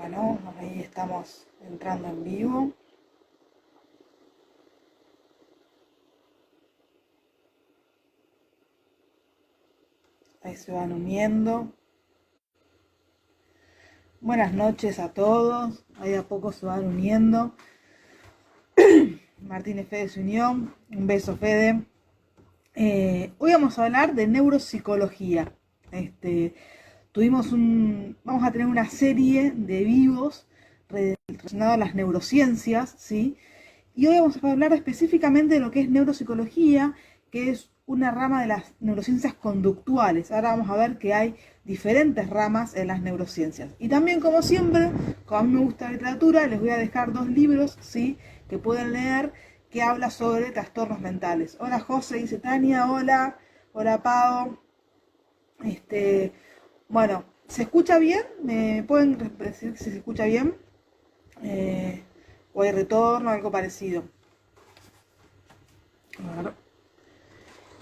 Bueno, ahí estamos entrando en vivo. Ahí se van uniendo. Buenas noches a todos. Ahí a poco se van uniendo. Martín y Fede se unió. Un beso, Fede. Hoy vamos a hablar de neuropsicología. Vamos a tener una serie de vivos relacionados a las neurociencias, ¿sí? Y hoy vamos a hablar específicamente de lo que es neuropsicología, que es una rama de las neurociencias conductuales. Ahora vamos a ver que hay diferentes ramas en las neurociencias. Y también, como siempre, como a mí me gusta la literatura, les voy a dejar 2 libros, ¿sí?, que pueden leer, que habla sobre trastornos mentales. Hola José, dice Tania, hola, hola Pau. Bueno, ¿se escucha bien? ¿Me pueden decir si se escucha bien? O hay retorno, algo parecido. A ver.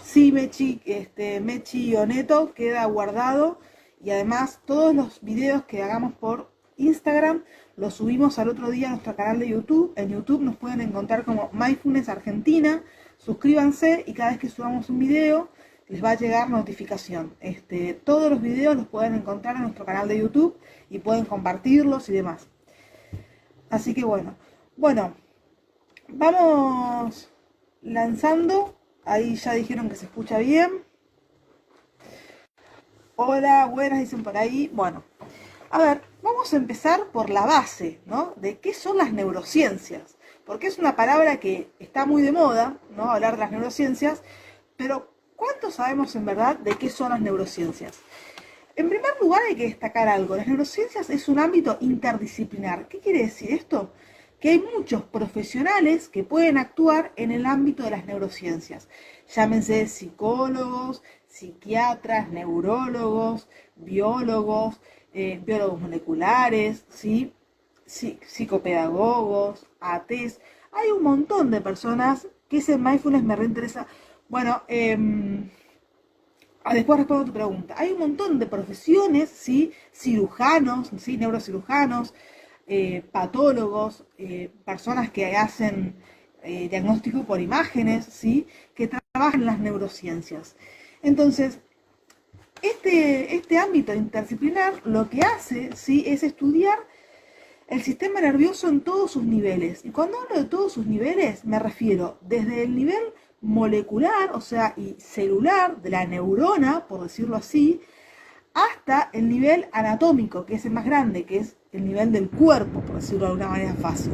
Sí, Mechi Oneto queda guardado y además todos los videos que hagamos por Instagram los subimos al otro día a nuestro canal de YouTube. En YouTube nos pueden encontrar como Mindfulness Argentina. Suscríbanse y cada vez que subamos un video les va a llegar notificación. Todos los videos los pueden encontrar en nuestro canal de YouTube y pueden compartirlos y demás. Así que bueno, vamos lanzando. Ahí ya dijeron que se escucha bien. Hola, buenas, dicen por ahí. Bueno, a ver, vamos a empezar por la base, ¿no? De qué son las neurociencias. Porque es una palabra que está muy de moda, ¿no?, hablar de las neurociencias, pero ¿cuánto sabemos en verdad de qué son las neurociencias? En primer lugar hay que destacar algo. Las neurociencias es un ámbito interdisciplinar. ¿Qué quiere decir esto? Que hay muchos profesionales que pueden actuar en el ámbito de las neurociencias. Llámense psicólogos, psiquiatras, neurólogos, biólogos, biólogos moleculares, ¿sí?, psicopedagogos, ATs. Hay un montón de personas que ese mindfulness me reinteresa. Bueno, después respondo a tu pregunta. Hay un montón de profesiones, ¿sí?, cirujanos, ¿sí?, neurocirujanos, patólogos, personas que hacen diagnóstico por imágenes, ¿sí?, que trabajan en las neurociencias. Entonces, este ámbito interdisciplinar lo que hace, ¿sí?, es estudiar el sistema nervioso en todos sus niveles. Y cuando hablo de todos sus niveles, me refiero desde el nivel molecular, o sea, y celular, de la neurona, por decirlo así, hasta el nivel anatómico, que es el más grande, que es el nivel del cuerpo, por decirlo de alguna manera fácil.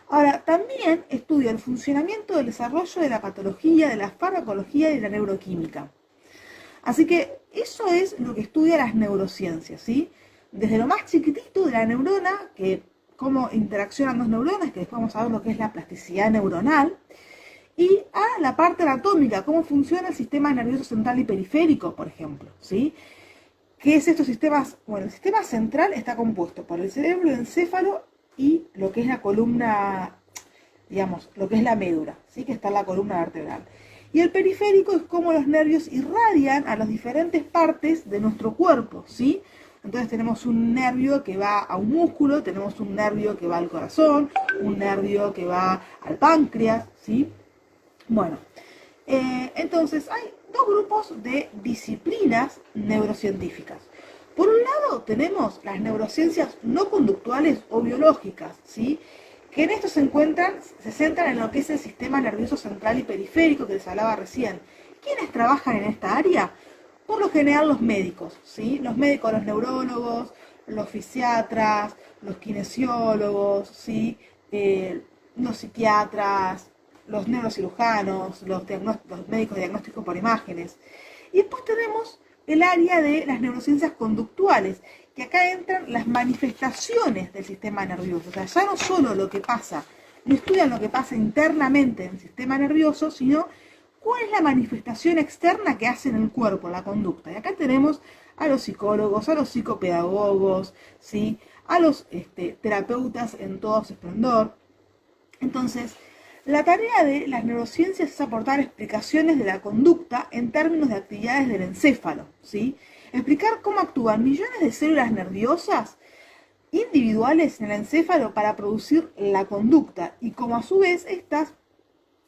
Ahora, también estudia el funcionamiento del desarrollo de la patología, de la farmacología y de la neuroquímica. Así que eso es lo que estudia las neurociencias, ¿sí? Desde lo más chiquitito de la neurona, que cómo interaccionan 2 neuronas, que después vamos a ver lo que es la plasticidad neuronal, y a la parte anatómica, cómo funciona el sistema nervioso central y periférico, por ejemplo, ¿sí? ¿Qué es estos sistemas? Bueno, el sistema central está compuesto por el cerebro, el encéfalo y lo que es la columna, digamos, lo que es la médula, ¿sí?, que está en la columna vertebral. Y el periférico es cómo los nervios irradian a las diferentes partes de nuestro cuerpo, ¿sí? Entonces tenemos un nervio que va a un músculo, tenemos un nervio que va al corazón, un nervio que va al páncreas, ¿sí? Bueno, entonces hay 2 grupos de disciplinas neurocientíficas. Por un lado tenemos las neurociencias no conductuales o biológicas, ¿sí?, que en esto se centran en lo que es el sistema nervioso central y periférico que les hablaba recién. ¿Quiénes trabajan en esta área? Por lo general los médicos, ¿sí? Los médicos, los neurólogos, los fisiatras, los kinesiólogos, ¿sí?, los psiquiatras, los neurocirujanos, los médicos de diagnóstico por imágenes. Y después tenemos el área de las neurociencias conductuales, que acá entran las manifestaciones del sistema nervioso. O sea, ya no solo lo que pasa, no estudian lo que pasa internamente en el sistema nervioso, sino cuál es la manifestación externa que hace en el cuerpo, la conducta. Y acá tenemos a los psicólogos, a los psicopedagogos, ¿sí?, a los terapeutas en todo su esplendor. Entonces, la tarea de las neurociencias es aportar explicaciones de la conducta en términos de actividades del encéfalo, ¿sí? Explicar cómo actúan millones de células nerviosas individuales en el encéfalo para producir la conducta y como a su vez estas,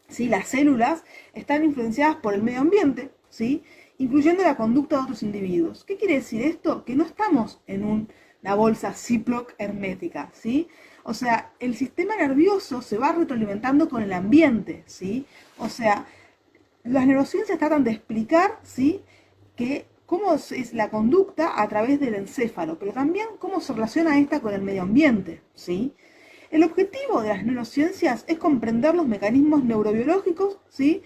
¿sí?, las células están influenciadas por el medio ambiente, ¿sí?, incluyendo la conducta de otros individuos. ¿Qué quiere decir esto? Que no estamos en una bolsa Ziploc hermética, ¿sí? O sea, el sistema nervioso se va retroalimentando con el ambiente, ¿sí? O sea, las neurociencias tratan de explicar, ¿sí?, que cómo es la conducta a través del encéfalo, pero también cómo se relaciona esta con el medio ambiente, ¿sí? El objetivo de las neurociencias es comprender los mecanismos neurobiológicos, ¿sí?,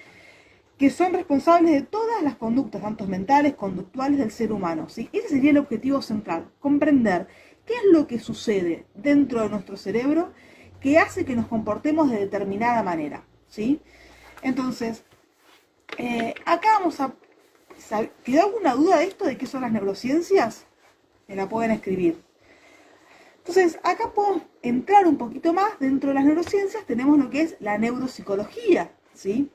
que son responsables de todas las conductas, tanto mentales, conductuales del ser humano, ¿sí? Ese sería el objetivo central, comprender qué es lo que sucede dentro de nuestro cerebro que hace que nos comportemos de determinada manera, ¿sí? Entonces, acá vamos a... ¿Quedó alguna duda de esto, de qué son las neurociencias? Me la pueden escribir. Entonces, acá podemos entrar un poquito más. Dentro de las neurociencias tenemos lo que es la neuropsicología, ¿sí?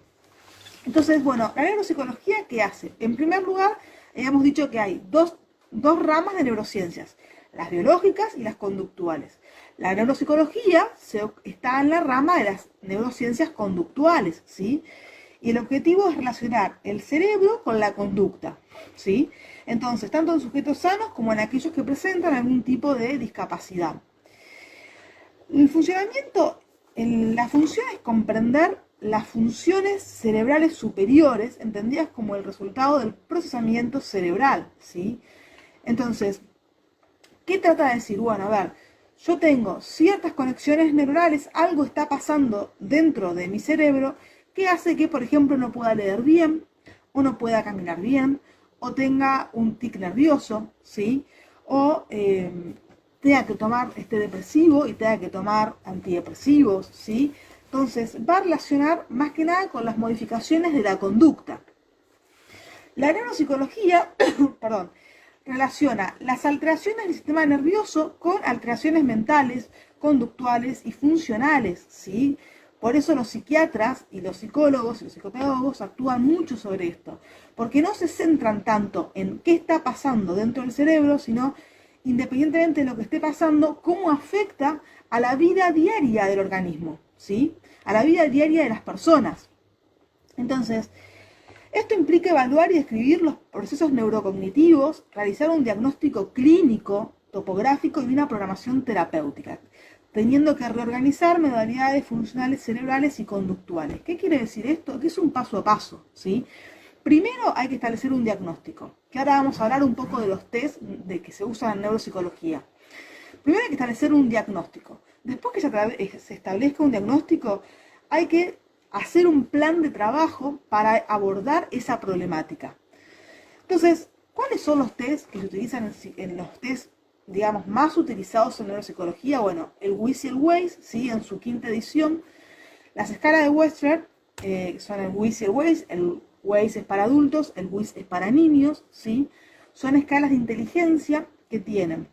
Entonces, bueno, la neuropsicología, ¿qué hace? En primer lugar, habíamos dicho que hay dos ramas de neurociencias, las biológicas y las conductuales. La neuropsicología está en la rama de las neurociencias conductuales, ¿sí? Y el objetivo es relacionar el cerebro con la conducta, ¿sí? Entonces, tanto en sujetos sanos como en aquellos que presentan algún tipo de discapacidad. El funcionamiento, la función es comprender las funciones cerebrales superiores, entendidas como el resultado del procesamiento cerebral, ¿sí? Entonces, ¿qué trata de decir? Bueno, a ver, yo tengo ciertas conexiones neuronales, algo está pasando dentro de mi cerebro que hace que, por ejemplo, no pueda leer bien, o no pueda caminar bien, o tenga un tic nervioso, ¿sí? O tenga que tomar depresivo y tenga que tomar antidepresivos, ¿sí? Entonces, va a relacionar más que nada con las modificaciones de la conducta. La neuropsicología, perdón, relaciona las alteraciones del sistema nervioso con alteraciones mentales, conductuales y funcionales, ¿sí? Por eso los psiquiatras y los psicólogos y los psicopedagogos actúan mucho sobre esto, porque no se centran tanto en qué está pasando dentro del cerebro, sino, independientemente de lo que esté pasando, cómo afecta a la vida diaria del organismo, ¿sí? A la vida diaria de las personas. Entonces, esto implica evaluar y describir los procesos neurocognitivos, realizar un diagnóstico clínico, topográfico y una programación terapéutica, teniendo que reorganizar modalidades funcionales cerebrales y conductuales. ¿Qué quiere decir esto? Que es un paso a paso, ¿sí? Primero hay que establecer un diagnóstico, que ahora vamos a hablar un poco de los test que se usan en neuropsicología. Primero hay que establecer un diagnóstico. Después que se establezca un diagnóstico, hay que hacer un plan de trabajo para abordar esa problemática. Entonces, ¿cuáles son los test que se utilizan en los test, digamos, más utilizados en neuropsicología? Bueno, el WIS y el WAIS, ¿sí?, en su quinta edición. Las escalas de Wechsler son el WIS y el WAIS es para adultos, el WIS es para niños, ¿sí? Son escalas de inteligencia que tienen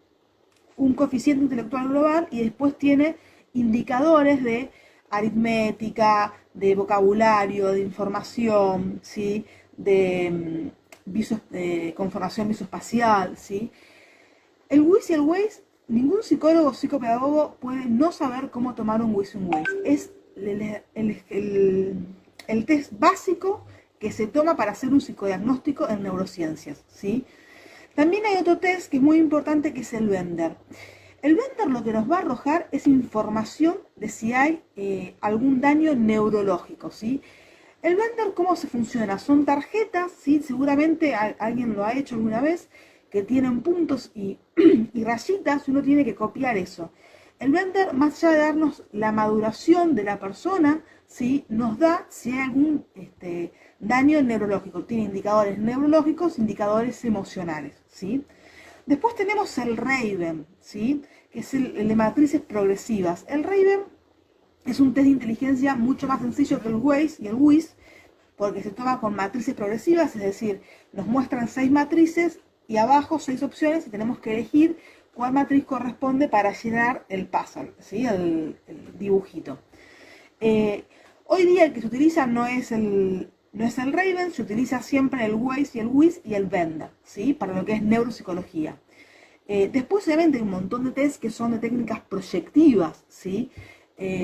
un coeficiente intelectual global y después tiene indicadores de aritmética, de vocabulario, de información, ¿sí?, de conformación visoespacial, ¿sí? El WIS y el WAIS, ningún psicólogo o psicopedagogo puede no saber cómo tomar un WIS y un WAIS. Es el test básico que se toma para hacer un psicodiagnóstico en neurociencias, ¿sí? También hay otro test que es muy importante, que es el Bender. El Bender lo que nos va a arrojar es información de si hay algún daño neurológico, ¿sí? El Bender, ¿cómo se funciona? Son tarjetas, ¿sí? Seguramente alguien lo ha hecho alguna vez, que tienen puntos y rayitas, uno tiene que copiar eso. El Bender, más allá de darnos la maduración de la persona, ¿sí?, nos da si hay algún daño neurológico. Tiene indicadores neurológicos, indicadores emocionales, ¿sí? Después tenemos el Raven, ¿sí?, que es el de matrices progresivas. El Raven es un test de inteligencia mucho más sencillo que el WAIS y el WIS, porque se toma con matrices progresivas, es decir, nos muestran 6 matrices y abajo 6 opciones y tenemos que elegir cuál matriz corresponde para llenar el puzzle, ¿sí?, el dibujito. Hoy día el que se utiliza no es el Raven, se utiliza siempre el WAIS y el WIS y el Bender, ¿sí?, para lo que es neuropsicología. Después, obviamente, hay un montón de test que son de técnicas proyectivas, ¿sí?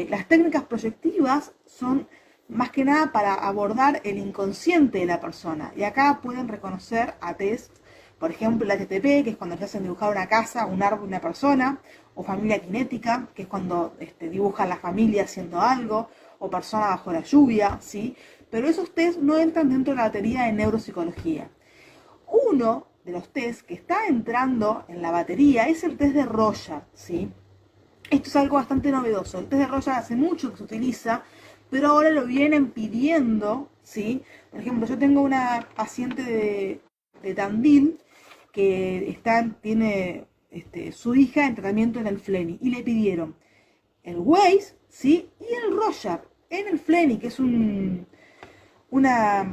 Las técnicas proyectivas son más que nada para abordar el inconsciente de la persona. Y acá pueden reconocer a test, por ejemplo, el HTP, que es cuando se hacen dibujar una casa, un árbol, una persona, o familia cinética, que es cuando dibujan la familia haciendo algo, o persona bajo la lluvia, ¿sí? Pero esos test no entran dentro de la batería de neuropsicología. Uno de los test que está entrando en la batería es el test de Rorschach, ¿sí? Esto es algo bastante novedoso. El test de Rorschach hace mucho que se utiliza, pero ahora lo vienen pidiendo, ¿sí? Por ejemplo, yo tengo una paciente de Tandil que tiene su hija en tratamiento en el FLENI y le pidieron el Waze, ¿sí? Y el Rorschach en el FLENI, que es una,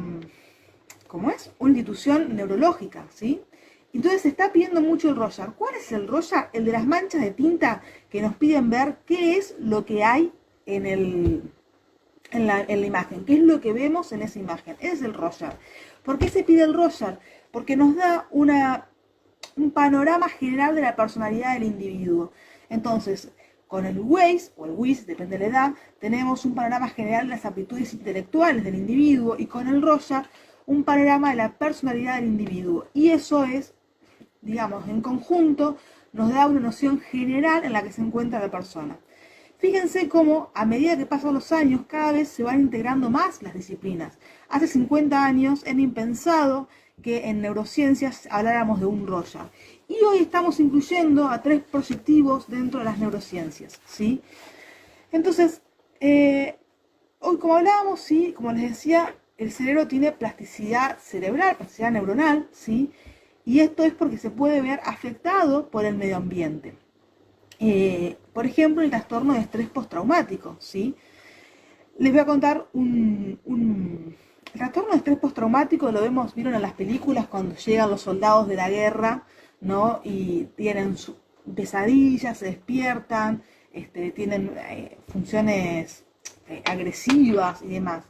¿cómo es? Una institución neurológica, ¿sí? Entonces se está pidiendo mucho el Rorschach. ¿Cuál es el Rorschach? El de las manchas de tinta que nos piden ver qué es lo que hay en la imagen, qué es lo que vemos en esa imagen. Ese es el Rorschach. ¿Por qué se pide el Rorschach? Porque nos da un panorama general de la personalidad del individuo. Entonces, con el Waze, o el WIS, depende de la edad, tenemos un panorama general de las aptitudes intelectuales del individuo, y con el Rorschach un panorama de la personalidad del individuo. Y eso es, digamos, en conjunto, nos da una noción general en la que se encuentra la persona. Fíjense cómo a medida que pasan los años cada vez se van integrando más las disciplinas. Hace 50 años era impensado que en neurociencias habláramos de un Rorschach. Y hoy estamos incluyendo a 3 proyectivos dentro de las neurociencias, ¿sí? Entonces, hoy como hablábamos, ¿sí? Como les decía, el cerebro tiene plasticidad cerebral, plasticidad neuronal, ¿sí? Y esto es porque se puede ver afectado por el medio ambiente. Por ejemplo, el trastorno de estrés postraumático, ¿sí? Les voy a contar el trastorno de estrés postraumático vieron en las películas cuando llegan los soldados de la guerra, ¿no? Y tienen pesadillas, se despiertan, tienen funciones agresivas y demás.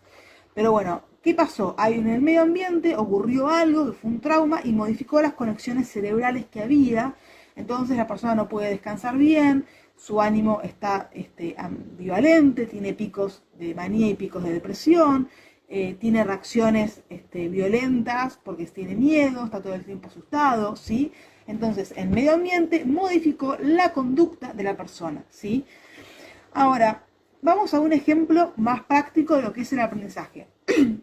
Pero bueno, ¿qué pasó? Ahí en el medio ambiente ocurrió algo que fue un trauma y modificó las conexiones cerebrales que había. Entonces la persona no puede descansar bien, su ánimo está ambivalente, tiene picos de manía y picos de depresión, tiene reacciones violentas porque tiene miedo, está todo el tiempo asustado, ¿sí? Entonces el medio ambiente modificó la conducta de la persona, ¿sí? Ahora, vamos a un ejemplo más práctico de lo que es el aprendizaje.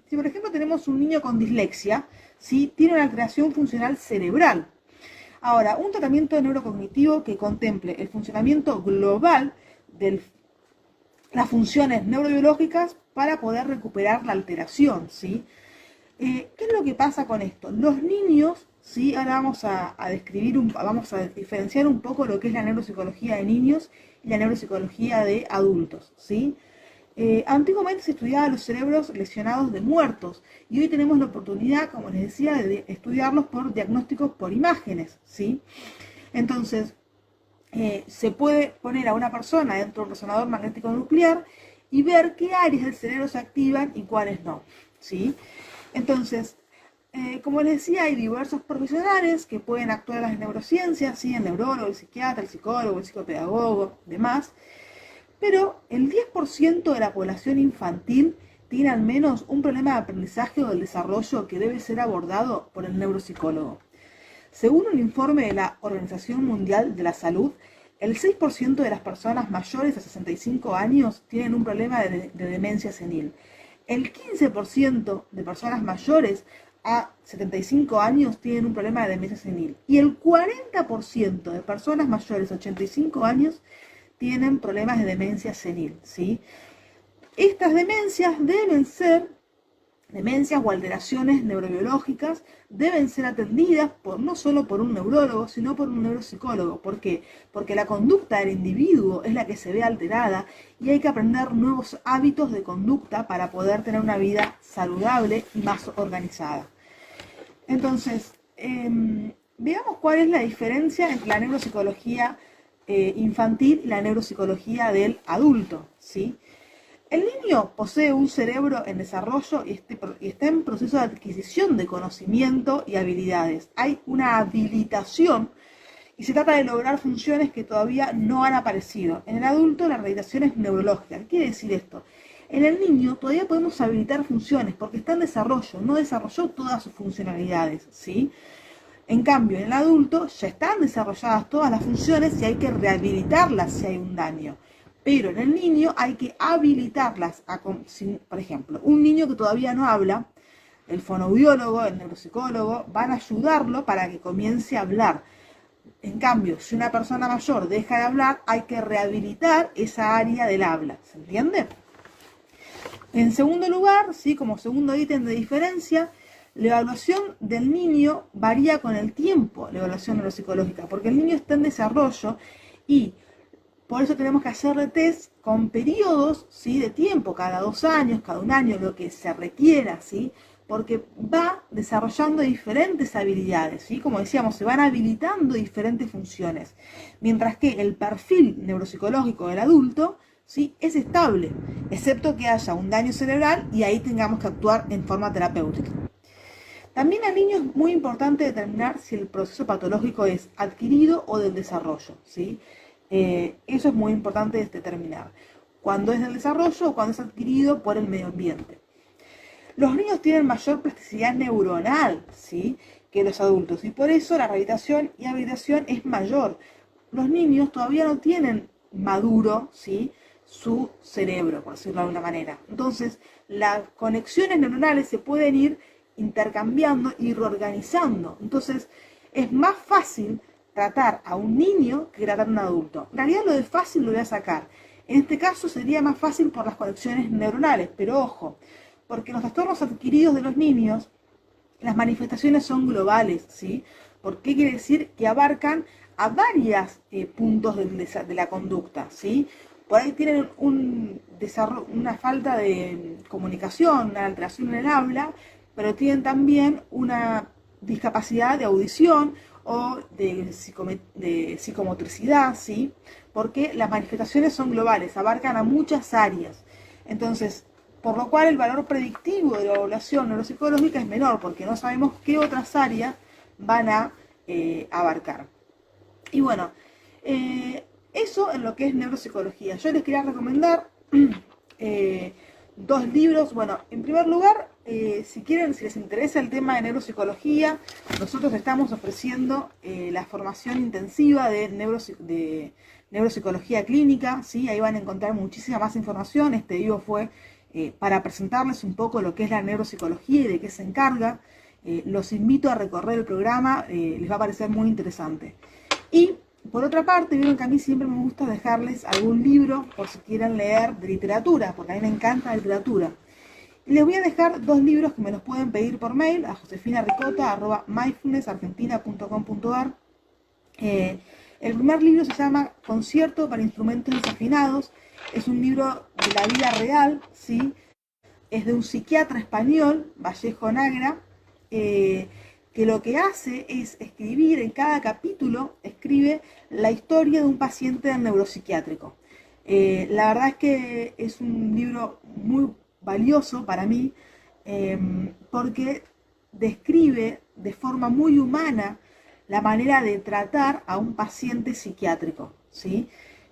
Si por ejemplo tenemos un niño con dislexia, ¿sí? Tiene una alteración funcional cerebral. Ahora, un tratamiento neurocognitivo que contemple el funcionamiento global de las funciones neurobiológicas para poder recuperar la alteración, ¿sí? ¿Qué es lo que pasa con esto? Los niños, ¿sí? Ahora vamos a vamos a diferenciar un poco lo que es la neuropsicología de niños y la neuropsicología de adultos, ¿sí? Antiguamente se estudiaba los cerebros lesionados de muertos y hoy tenemos la oportunidad, como les decía, de estudiarlos por diagnósticos por imágenes, ¿sí? Entonces, se puede poner a una persona dentro de un resonador magnético nuclear y ver qué áreas del cerebro se activan y cuáles no, ¿sí? Entonces, como les decía, hay diversos profesionales que pueden actuar en las neurociencias, ¿sí? El neurólogo, el psiquiatra, el psicólogo, el psicopedagogo, demás. Pero el 10% de la población infantil tiene al menos un problema de aprendizaje o del desarrollo que debe ser abordado por el neuropsicólogo. Según un informe de la Organización Mundial de la Salud, el 6% de las personas mayores a 65 años tienen un problema de demencia senil. El 15% de personas mayores a 75 años tienen un problema de demencia senil. Y el 40% de personas mayores a 85 años tienen problemas de demencia senil, ¿sí? Estas demencias demencias o alteraciones neurobiológicas deben ser atendidas no solo por un neurólogo, sino por un neuropsicólogo. ¿Por qué? Porque la conducta del individuo es la que se ve alterada y hay que aprender nuevos hábitos de conducta para poder tener una vida saludable y más organizada. Entonces, veamos cuál es la diferencia entre la neuropsicología infantil y la neuropsicología del adulto, ¿sí? El niño posee un cerebro en desarrollo y está en proceso de adquisición de conocimiento y habilidades. Hay una habilitación y se trata de lograr funciones que todavía no han aparecido. En el adulto la rehabilitación es neurológica. ¿Qué quiere decir esto? En el niño todavía podemos habilitar funciones porque está en desarrollo, no desarrolló todas sus funcionalidades, ¿sí? En cambio, en el adulto ya están desarrolladas todas las funciones y hay que rehabilitarlas si hay un daño. Pero en el niño hay que habilitarlas. Por ejemplo, un niño que todavía no habla, el fonoaudiólogo, el neuropsicólogo, van a ayudarlo para que comience a hablar. En cambio, si una persona mayor deja de hablar, hay que rehabilitar esa área del habla. ¿Se entiende? En segundo lugar, ¿sí? Como segundo ítem de diferencia, la evaluación del niño varía con el tiempo, la evaluación neuropsicológica, porque el niño está en desarrollo y por eso tenemos que hacerle test con periodos, ¿sí? De tiempo, cada 2 años, cada 1 año, lo que se requiera, ¿sí? Porque va desarrollando diferentes habilidades, ¿sí? Como decíamos, se van habilitando diferentes funciones, mientras que el perfil neuropsicológico del adulto, ¿sí? Es estable, excepto que haya un daño cerebral y ahí tengamos que actuar en forma terapéutica. También al niño es muy importante determinar si el proceso patológico es adquirido o del desarrollo, ¿sí? Eso es muy importante determinar. Cuando es del desarrollo o cuando es adquirido por el medio ambiente. Los niños tienen mayor plasticidad neuronal, ¿sí? Que los adultos y por eso la rehabilitación y habilitación es mayor. Los niños todavía no tienen maduro, ¿sí? Su cerebro, por decirlo de alguna manera. Entonces, las conexiones neuronales se pueden ir intercambiando y reorganizando. Entonces, es más fácil tratar a un niño que tratar a un adulto. En realidad lo de fácil lo voy a sacar. En este caso sería más fácil por las conexiones neuronales, pero ojo, porque los trastornos adquiridos de los niños, las manifestaciones son globales, ¿sí? ¿Por qué quiere decir? Que abarcan a varios puntos de la conducta, ¿sí? Por ahí tienen una falta de comunicación, una alteración en el habla, pero tienen también una discapacidad de audición o de psicomotricidad, ¿sí? Porque las manifestaciones son globales, abarcan a muchas áreas. Entonces, por lo cual el valor predictivo de la evaluación neuropsicológica es menor, porque no sabemos qué otras áreas van a abarcar. Y bueno, eso en lo que es neuropsicología. Yo les quería recomendar 2 libros. Bueno, en primer lugar, si quieren, si les interesa el tema de neuropsicología, nosotros estamos ofreciendo la formación intensiva de neuropsicología clínica, ¿sí? Ahí van a encontrar muchísima más información. Este video fue para presentarles un poco lo que es la neuropsicología y de qué se encarga. Los invito a recorrer el programa, les va a parecer muy interesante. Y por otra parte, vieron que a mí siempre me gusta dejarles algún libro por si quieren leer de literatura, porque a mí me encanta la literatura. Y les voy a dejar 2 libros que me los pueden pedir por mail a josefinaricota@mindfulnessargentina.com.ar. El primer libro se llama Concierto para instrumentos desafinados. Es un libro de la vida real, ¿sí? Es de un psiquiatra español, Vallejo Nagra, que lo que hace es escribir en cada capítulo, escribe la historia de un paciente neuropsiquiátrico. La verdad es que es un libro muy valioso para mí, porque describe de forma muy humana la manera de tratar a un paciente psiquiátrico, ¿sí?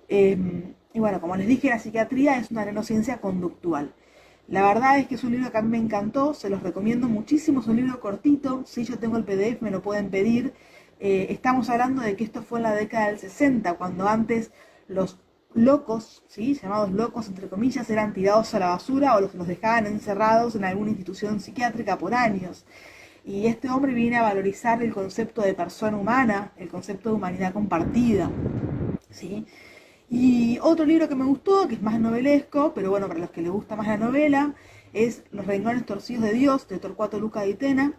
Y bueno, como les dije, la psiquiatría es una neurociencia conductual. La verdad es que es un libro que a mí me encantó, se los recomiendo muchísimo, es un libro cortito, si yo tengo el PDF me lo pueden pedir. Estamos hablando de que esto fue en la década del 60, cuando antes los locos, ¿sí? Llamados locos entre comillas, eran tirados a la basura o los dejaban encerrados en alguna institución psiquiátrica por años. Y este hombre viene a valorizar el concepto de persona humana, el concepto de humanidad compartida, ¿sí? Y otro libro que me gustó, que es más novelesco, pero bueno, para los que les gusta más la novela, es Los renglones torcidos de Dios, de Torcuato Luca di Tena,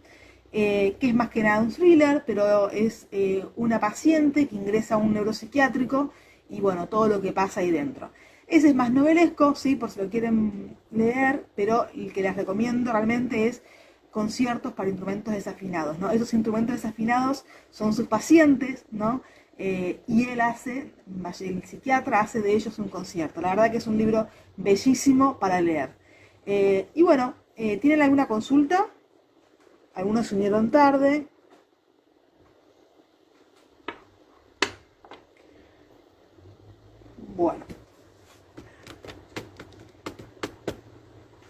que es más que nada un thriller, pero es una paciente que ingresa a un neuropsiquiátrico y bueno, todo lo que pasa ahí dentro. Ese es más novelesco, sí, por si lo quieren leer, pero el que les recomiendo realmente es Conciertos para instrumentos desafinados, ¿no? Esos instrumentos desafinados son sus pacientes, ¿no? Y él hace, el psiquiatra hace de ellos un concierto. La verdad que es un libro bellísimo para leer. Y bueno, ¿tienen alguna consulta? Algunos se unieron tarde.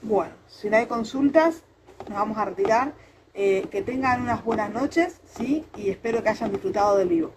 Bueno, si no hay consultas, nos vamos a retirar. Que tengan unas buenas noches, ¿sí? Y espero que hayan disfrutado del vivo.